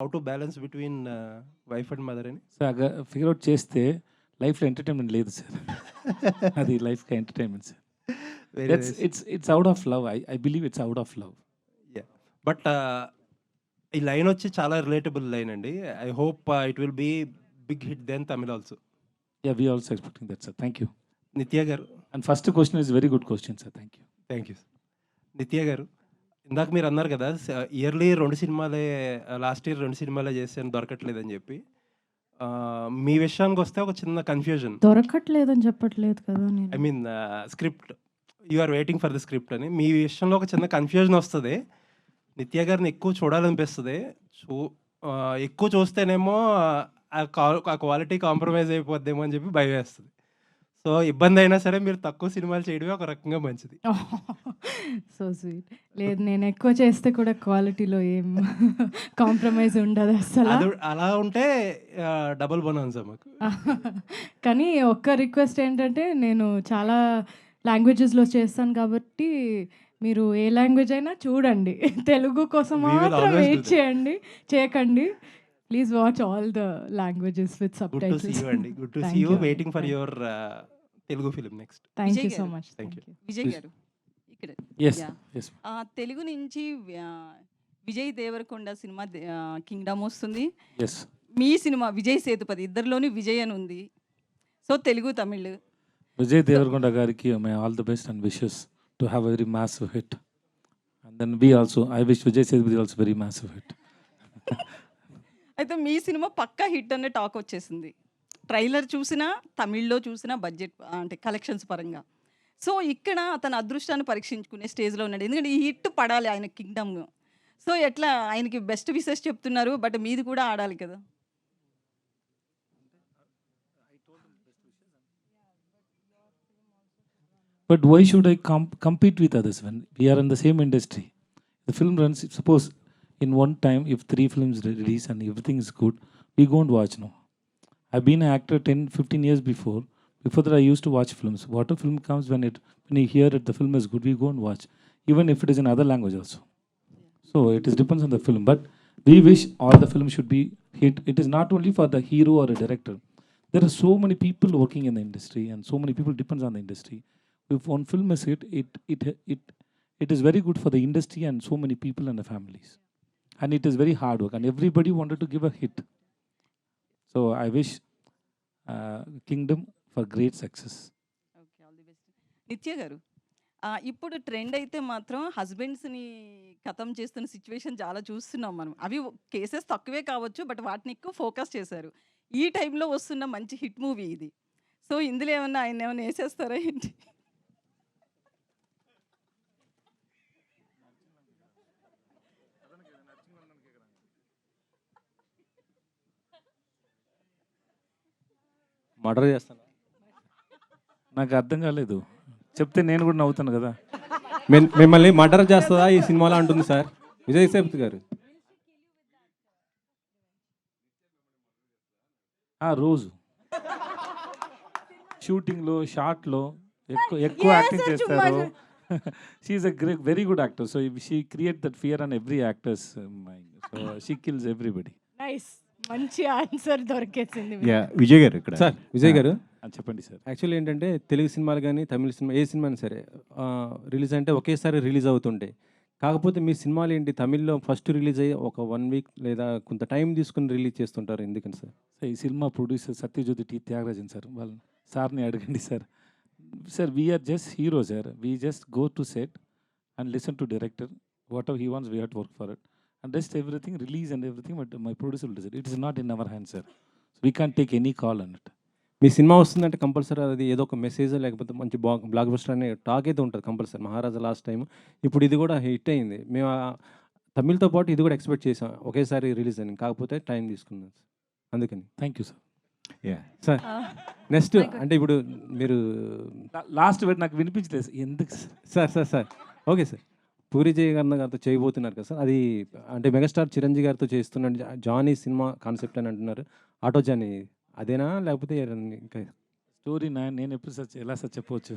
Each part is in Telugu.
How to balance between wife and mother అని? సో ఫిగర్ అవుట్ చేస్తే లైఫ్‌లో ఎంటర్‌టైన్‌మెంట్ లేదు సార్. అది లైఫ్‌కి entertainment sir. Very that's nice. It's out of love. I believe it's out of love. Yeah! But ఈ లైనొచ్చి చాలా రిలేటబుల్ లైన్ అండి. I hope it will be big hit then Tamil also. Yeah! We also expecting that sir. Thank you. Nithya గారు. And first question is very good question sir. Thank you. Thank you. Nithya గారు, ఇందాక మీరన్నారు కదా! ఇయర్లీ 2 సినిమాలే, లాస్ట్ ఇయర్ 2 సినిమాలే చేశాను దొరకట్లేదని జెప్పి. మీ విషయానికొస్తే ఒక చిన్న కన్‌ఫ్యూజన్. దొరకట్లేదని చెప్పట్లేదు కదా నేను. I mean script. You are waiting for the script అని. మీ విషయంలో ఒక చిన్న కన్‌ఫ్యూజన్ ఒస్తది. నిత్య గారిని ఎక్కువ చూడాలనిపిస్తది. చూ ఎక్కువ చూస్తేనేమో ఆ క్వాలిటీ కాంప్రమైజ్ అయిపోద్దేమో అని చెప్పి భయమేస్తది. సో, ఇబ్బందయినా సరే మీరు తక్కువ సినిమాలు చేయడమే ఒక రకంగా మంచిది. So sweet. లేదు, నేను ఎక్కువ చేస్తే కూడా క్వాలిటీలో ఏం కాంప్రమైజ్ ఉండదు అస్సల. అలా ఉంటే డబుల్ బోనన్సా మాకు. కానీ ఒక్క రిక్వెస్ట్ ఏంటంటే, నేను చాలా లాంగ్వేజెస్‌లో చేస్తాను కాబట్టి మీరు ఏ లాంగ్వేజ్ అయినా చూడండి. తెలుగు కోసం We will మాత్రం always do వెయిట్ that. చేయకండి. Please watch all the languages with good to see subtitles. You అండి. Good to see thank you. You. Waiting for your Telugu film next. Thank you Vijay so గారు. Much. Thank thank you. You. Vijay Yes. గారు ఇక్కడ యెస్. Ya yes. తెలుగు నుంచి విజయ్ దేవరకొండ సినిమా కింగ్డమ్ వస్తుంది. యెస్. మీ సినిమా విజయ్ సేతుపతి, ఇద్దరిలోని విజయ్ అని ఉంది. సో తెలుగు తమిళ్. విజయ్ దేవరకొండ గారికి my all the best and wishes to have a very massive hit. And then we also I wish Vijay Sethupathi also very massive hit. అయితే మీ సినిమా పక్కా హిట్ అనే టాక్ వచ్చేసింది. ట్రైలర్ చూసినా, తమిళ్లో చూసినా, బడ్జెట్ అంటే కలెక్షన్స్ పరంగా. సో ఇక్కడ అతని అదృష్టాన్ని పరీక్షించుకునే స్టేజ్లో ఉన్నాడు. ఎందుకంటే ఈ హిట్ పడాలి ఆయన కింగ్డమ్. సో ఎట్లా ఆయనకి బెస్ట్ విషెస్ చెప్తున్నారు, బట్ మీది కూడా ఆడాలి కదా. But why should I compete with others when we are in the same industry? The film runs, suppose in one time, if 3 films release and everything is good, we go and watch now. I've been an actor 10, 15 years before. Before that, I used to watch films. What a film comes when you hear it, the film is good, we go and watch, even if it is in other language also. So it is depends on the film. But we wish all the films should be hit. It is not only for the hero or a director. There are so many people working in the industry, and so many people depends on the industry. If one film is hit, it is very good for the industry and so many people and the families. And it is very hard work, and everybody wanted to give a hit. So I wish Kingdom for great success. Okay, all the best. నిత్య గారు, ఇప్పుడు ట్రెండ్ అయితే మాత్రం హస్బెండ్స్ని ఖతం చేస్తున్న సిచ్యువేషన్ చాలా చూస్తున్నాం మనం. అవి కేసెస్ తక్కువే కావచ్చు, బట్ వాటిని ఎక్కువ ఫోకస్ చేశారు. ఈ టైంలో వస్తున్న మంచి హిట్ మూవీ ఇది. సో ఇందులో ఏమన్నా ఆయన ఏమైనా వేసేస్తారా ఏంటి? మర్డర్ చేస్తాను. నాకు అర్థం కాలేదు, చెప్తే నేను కూడా నవ్వుతాను కదా. మిమ్మల్ని మర్డర్ చేస్తుందా ఈ సినిమాలో అంటుంది సార్ విజయ్ సేతుపతి గారు. రోజు షూటింగ్లో షార్ట్లో ఎక్కువ యాక్టింగ్ చేస్తారు. She is a very good actor. So she create that fear on every actors mind. So she kills everybody. Nice, మంచి ఆన్సర్ దొరికేసింది. విజయ్ గారు ఇక్కడ సార్ విజయ్ గారు, చెప్పండి సార్. యాక్చువల్లీ ఏంటంటే తెలుగు సినిమాలు కానీ తమిళ సినిమా ఏ సినిమా అయినా సరే రిలీజ్ అంటే ఒకేసారి రిలీజ్ అవుతుంటాయి. కాకపోతే మీ సినిమాలు ఏంటి తమిళ్లో ఫస్ట్ రిలీజ్ అయ్యి ఒక 1 వీక్ లేదా కొంత టైం తీసుకుని రిలీజ్ చేస్తుంటారు, ఎందుకని సార్? ఈ సినిమా producer Sathyajyothi T Thyagarajan sir, వాళ్ళ సార్ని అడగండి sir. Sir we are just hero sir. We just go to set and listen to director. Whatever he wants we have to work for it. And rest everything, release and everything, but my producer will decide. It is not in our hands, sir. So we can't take any call on it. Me cinema వస్తుందంటే కంపల్సరీ అది ఏదో ఒక మెసేజ్ లేకపోతే మంచి బ్లాక్ బస్టర్ అనే టాక్ అయితే ఉంటుంది కంపల్సరీ. మహారాజా లాస్ట్ టైం, ఇప్పుడు ఇది కూడా హిట్ అయింది. మేము తమిళ్తో పాటు ఇది కూడా ఎక్స్పెక్ట్ చేసాం ఒకేసారి రిలీజ్ అని, కాకపోతే టైం తీసుకున్నాం సార్, అందుకని. Thank you sir. Sir next అంటే ఇప్పుడు మీరు లాస్ట్ వేట్ నాకు వినిపించలేదు ఎందుకు sir okay sir, Puri Jagannadh గారితో చేయబోతున్నారు కదా సార్, అది అంటే మెగాస్టార్ చిరంజీవి గారితో చేస్తున్న జానీ సినిమా కాన్సెప్ట్ అని అంటున్నారు. ఆటో జానీ అదేనా లేకపోతే ఇంకా స్టోరీ నేను ఎప్పుడు సార్ ఎలా సార్ చెప్పవచ్చు?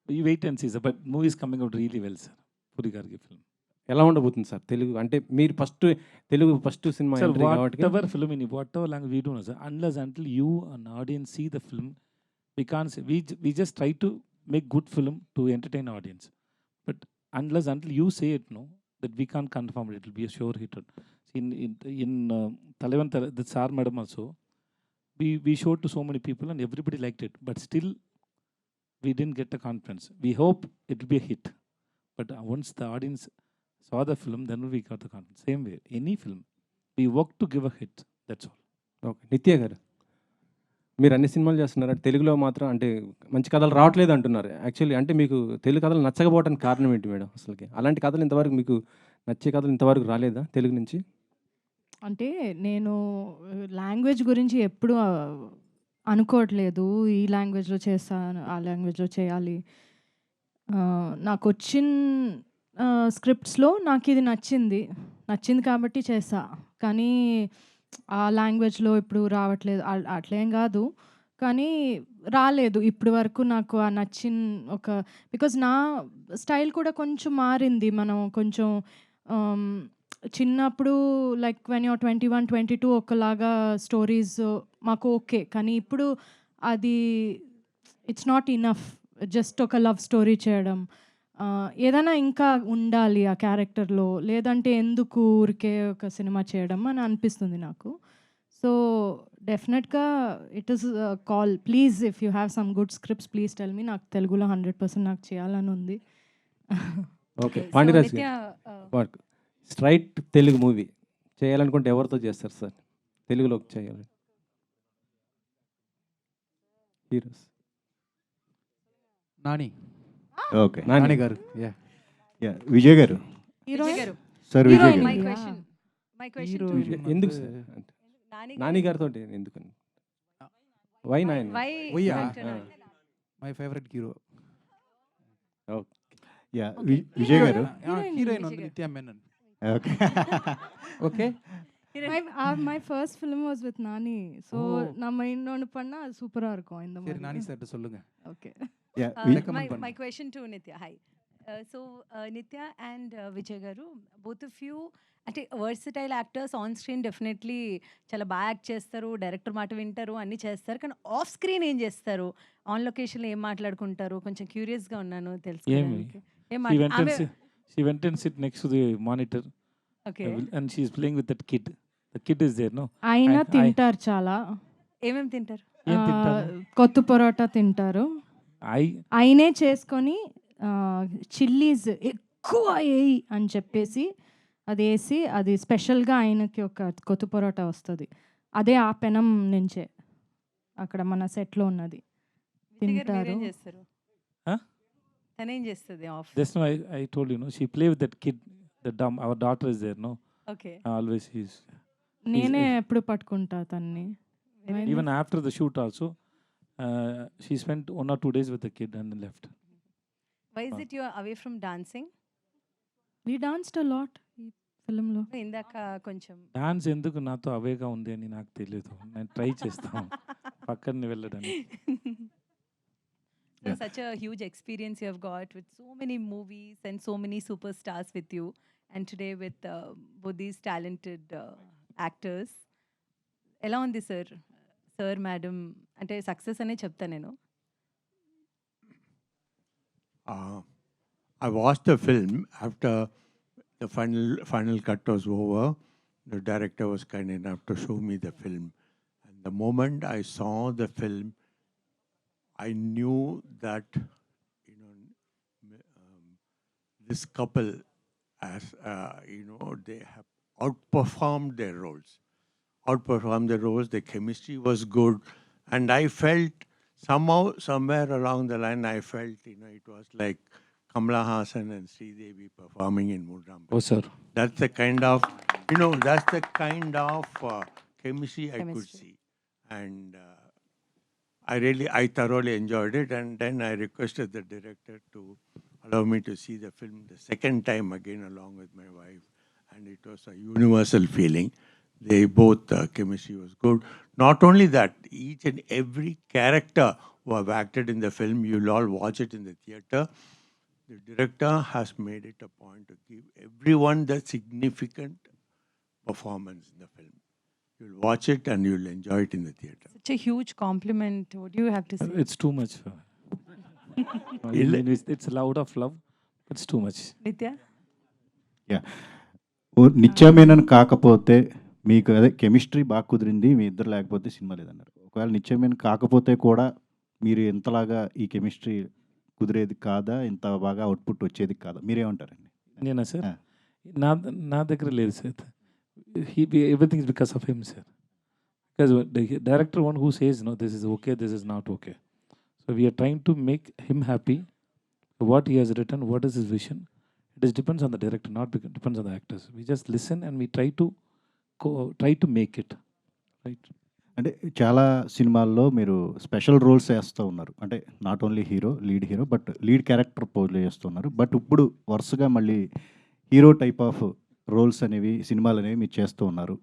ఈ wait and see sir, but movies coming out really well sir. Puri గారికి ఫిల్మ్ ఎలా ఉండబోతుంది సార్ తెలుగు? అంటే మీరు Telugu first cinema Sir, entry కాబట్టి whatever film in whatever language we do, no, sir, unless until you an audience see the film, we can't say, we just try to make good film to entertain audience. But unless until you say it, no, that we can't confirm it will be a sure hit. In Talavan the Sar Madam also, we showed to so many people and everybody liked it, but still we didn't get the confidence. We hope it will be a hit, but once the audience saw the film, then we got the confidence. Same way, any film, we work to give a hit. That's all. Okay. నిత్య గారు, మీరు అన్ని సినిమాలు చేస్తున్నారు. తెలుగులో మాత్రం అంటే మంచి కథలు రావట్లేదు అంటున్నారు. యాక్చువల్లీ అంటే మీకు తెలుగు కథలు నచ్చకపోవడానికి కారణం ఏంటి మేడం అసలుకి? అలాంటి కథలు ఇంతవరకు మీకు నచ్చే కథలు ఇంతవరకు రాలేదా తెలుగు నుంచి? అంటే నేను లాంగ్వేజ్ గురించి ఎప్పుడు అనుకోవట్లేదు. ఈ లాంగ్వేజ్‌లో చేస్తాను, ఆ లాంగ్వేజ్‌లో చేయాలి. నాకొచ్చిన స్క్రిప్ట్స్‌లో నాకిది నచ్చింది. నచ్చింది కాబట్టి చేశా. కానీ ఆ లాంగ్వేజ్‌లో ఇప్పుడు రావట్లేదు. అట్లేం గాదు. కానీ రాలేదు ఇప్పటి వరకు నాకు ఆ నచ్చిన ఒక బికాజ్ నా స్టైల్ కూడా కొంచెం మారింది. మనం కొంచెం చిన్నప్పుడు లైక్ వెన్ యూర్ 21, 22 ఒకలాగా స్టోరీస్ మాకు ఓకే. కానీ ఇప్పుడు అది ఇట్స్ నాట్ ఇనఫ్. జస్ట్ ఒక లవ్ స్టోరీ చేయడం. ఏదైనా ఇంకా ఉండాలి ఆ క్యారెక్టర్‌లో. లేదంటే ఎందుకు ఊరికే ఒక సినిమా చేయడం అని అనిపిస్తుంది నాకు. సో డెఫినెట్‌గా it is call. Please if you have some good scripts please tell me. నాకు తెలుగులో 100% నాకు చేయాలని ఉంది. ఓకే. పాండిరాజ్ గారు, స్ట్రైట్ తెలుగు మూవీ చేయాలనుకుంటే ఎవరితో చేస్తారు సార్? తెలుగులోకి చేయాలి హీరోస్. నాని ఓకే. నాని గారు. యా యా విజయ్ గారు. విజయ్ గారు, సార్ విజయ్ హీరోయిన్ గారు. మై క్వశ్చన్ టు హీరోయిన్ ఎందుకు సార్? నాని గారితో ఎందుకని? వై నాని? ఉయ్యా. My favourite hero. Okay. Ya Vijay గారు. హీరోయిన్ ఉంది Nithya Menen. Okay. Okay. My first film was with Nani. So நம்ம இன்னொன்று பண்ணால் சூப்பராக இருக்கும் இந்த சரி மாதிரி. நானி சார் சொல்லுங்க. Okay. Ya My question to Nitya. Hi. Nitya and Vijay garu, both of you అంటే versatile actors. On screen definitely చాలా బాగా యాక్ట్ చేస్తారు, డైరెక్టర్ మాట వింటారు, అన్నీ చేస్తారు. కానీ ఆఫ్ స్క్రీన్ ఏం చేస్తారు? ఆన్ లొకేషన్లో ఏం మాట్లాడుకుంటారు? కొంచెం క్యూరియస్గా ఉన్నాను తెలుసుకోవడానికి. ఏం She went and sit next to the monitor, okay. and she is playing with that kid. The kid is there, no? ఆయన I- తింటారు చాలా. ఏమేమి తింటారు? ఏం తింటారు? కొత్త పరోటా తింటారు. ఆయనే చేసుకొని చిల్లీస్ ఎక్కువ వేయి అని చెప్పేసి అది వేసి అది స్పెషల్గా ఆయనకి ఒక కొత్త పరోటా వస్తుంది. అదే ఆ పెనం నుంచే అక్కడ మన సెట్లో ఉన్నది విజయ్ గారు తింటారు. మీరేం చేస్తారు? Huh? తనేం చేస్తుంది of? Just now I told you, no? She play with that kid. Our daughter is there, no? Okay. Always she's నేనే ఎప్పుడు పట్టుకుంటా తన్ని. even after the shoot also. She spent 1 or 2 days with the kid and then left. Why is it you are away from dancing? We danced a lot ఈ ఫిల్మ్లో. ఇందాక కొంచెం డాన్స్ ఎందుకు నాతో అవేగా ఉంది అని నాకు తెలియదు. నేను ట్రై చేస్తాను పక్కన వెళ్ళడానికి. So such a huge experience you have got with so many movies and so many superstars with you, and today with both these talented actors. ఎలా ఉంది సార్? సార్ మేడం అంటే సక్సెస్ అనే చెప్తా నేను. I watched the film after the final cut was over. The director was kind enough to show me the film, and the moment I saw the film, I knew that this couple, as they have outperformed their roles. The chemistry was good, and I felt somehow, somewhere along the line, I felt it was like Kamala Hassan and Sridevi performing in Mudram. Oh, sir. That's the kind of chemistry I could see, and I thoroughly enjoyed it. And then I requested the director to allow me to see the film the second time again along with my wife, and it was a universal feeling. They both chemistry was good. Not only that, each and every character who have acted in the film, you'll all watch it in the theater. the director has made it a point to give everyone the significant performance in the film. You'll watch it and you'll enjoy it in the theater. Such a huge compliment. What do you have to say? It's too much. It's loud of love. It's too much. Nitya? Ya నిత్యమేనని కాకపోతే మీకు అదే కెమిస్ట్రీ బాగా కుదిరింది మీ ఇద్దరు లేకపోతే సినిమా లేదన్నారు. ఒకవేళ నిత్యమేనని కాకపోతే కూడా మీరు ఎంతలాగా ఈ కెమిస్ట్రీ కుదిరేది కాదా, ఇంత బాగా అవుట్పుట్ వచ్చేది కాదా, మీరేమంటారండి? నేనా సార్? ఆ. నా దగ్గర లేదు sir. Everything is because of him sir. Because director one who says no this is okay, this is not okay. So we're trying to make him happy. What he has return, what is his vision, it is depends on the director, not depends on the actors. We just listen and we try to make it right. అంటే చాలా సినిమాల్లో మీరు స్పెషల్ రోల్స్ వేస్తూ ఉన్నారు. అంటే not only lead hero but lead character play చేస్తున్నారు. బట్ ఇప్పుడు వరుసగా మళ్ళీ హీరో టైప్ ఆఫ్ రోల్స్ అనేవి సినిమాలు అనేవి మీరు చేస్తూ ఉన్నారు.